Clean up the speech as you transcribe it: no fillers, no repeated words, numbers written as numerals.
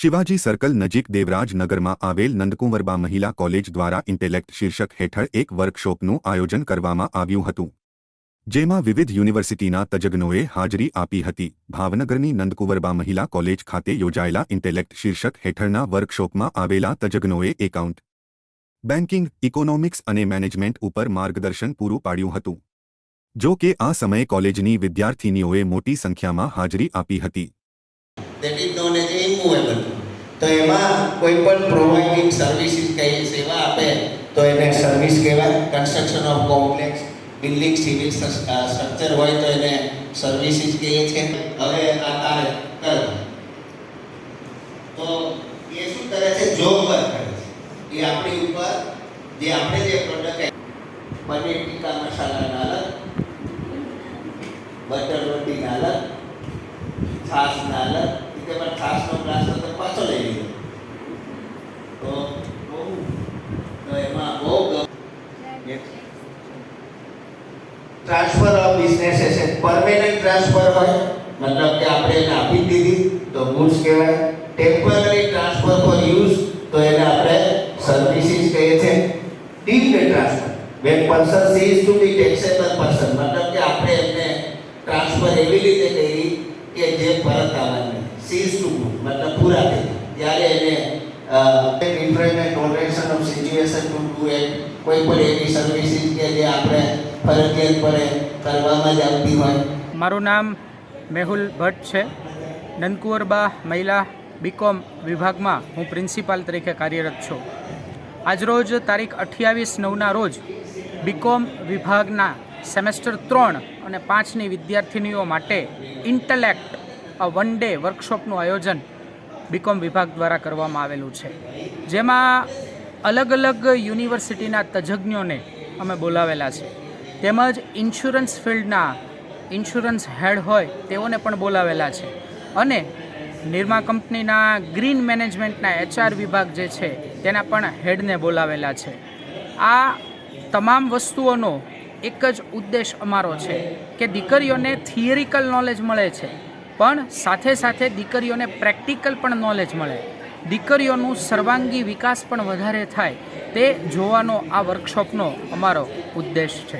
Shivaji circle નજીક દેવરાજનગરમાં આવેલ નંદકુંવરબા મહિલા કોલેજ દ્વારા ઇન્ટેલેક્ટ શીર્ષક હેઠળ એક વર્કશોપનું આયોજન કરવામાં આવ્યું હતું, જેમાં વિવિધ યુનિવર્સિટીના તજજ્ઞોએ હાજરી આપી હતી। ભાવનગરની નંદકુંવરબા મહિલા કોલેજ ખાતે યોજાયેલા ઇન્ટેલેક્ટ શીર્ષક હેઠળના વર્કશોપમાં આવેલા તજજ્ઞોએ એકાઉન્ટ, બેન્કિંગ, ઇકોનોમિક્સ અને મેનેજમેન્ટ ઉપર માર્ગદર્શન પૂરું પાડ્યું હતું। જો કે આ સમયે કોલેજની વિદ્યાર્થીનીઓએ મોટી સંખ્યામાં હાજરી આપી હતી। That is known as immovable. તો એમાં કોઈ પણ પ્રોવાઇડિંગ સર્વિસીસ કઈ સેવા આપે તો એને સર્વિસ કહેવાય। Construction of complex building civil structure હોય તો એને સર્વિસીસ કહીએ છીએ। હવે આ તારે કર તો એ શું કરે છે, જોબ વર્ક કરે છે। એ આપણી ઉપર જે આપણે જે પ્રોડક્ટ પનીર ટીકા મસાલાના અલગ, બટર રોટીના અલગ, છાશના અલગ, પણ છાશનો ગ્લાસ તો પાછો લઈ લીધો તો એમાં બહુ transfer of business asset permanent transfer હોય, મતલબ કે આપણે એને આપી દીધી તો ગુડ્સ કહેવાય। ટેમ્પરરી ટ્રાન્સફર ફોર યુઝ તો એને આપણે સર્વિસીસ કહીએ છીએ। Deemed transfer when person cease to be taxable person, મતલબ કે આપણે એમને ટ્રાન્સફર એવી રીતે કરી કે જે પરત આવવાની cease to do मतलब पूरा थे यारे એને different toleration of situation to do એ કોઈ પણ એવી સર્વિસીસ કે જે આપણે ફરજિયાત પડે કરવામાં જ આવતી હોય। મારું નામ મેહુલ ભટ્ટ છે। નંદકુંવરબા મહિલા બીકોમ વિભાગમાં હું પ્રિન્સિપાલ તરીકે કાર્યરત છું। આજરોજ તારીખ 28/9ના રોજ બીકોમ વિભાગના સેમેસ્ટર 3 અને 5ની વિદ્યાર્થીનીઓ માટે ઇન્ટેલેક્ટ વન ડે વર્કશોપનું આયોજન બીકોમ વિભાગ દ્વારા કરવામાં આવેલું છે, જેમાં અલગ અલગ યુનિવર્સિટીના તજજ્ઞોને અમે બોલાવેલા છે, તેમજ ઇન્સ્યોરન્સ ફિલ્ડના ઇન્સ્યોરન્સ હેડ હોય તેઓને પણ બોલાવેલા છે, અને નિરમા કંપનીના ગ્રીન મેનેજમેન્ટના HR વિભાગ જે છે તેના પણ હેડને બોલાવેલા છે। આ તમામ વસ્તુઓનો એક જ ઉદ્દેશ અમારો છે કે દીકરીઓને થિયરિકલ નોલેજ મળે છે, પણ સાથે સાથે દીકરીઓને પ્રેક્ટિકલ પણ નોલેજ મળે, દીકરીઓનું સર્વાંગી વિકાસ પણ વધારે થાય, તે જોવાનો આ વર્કશોપનો અમારો ઉદ્દેશ છે।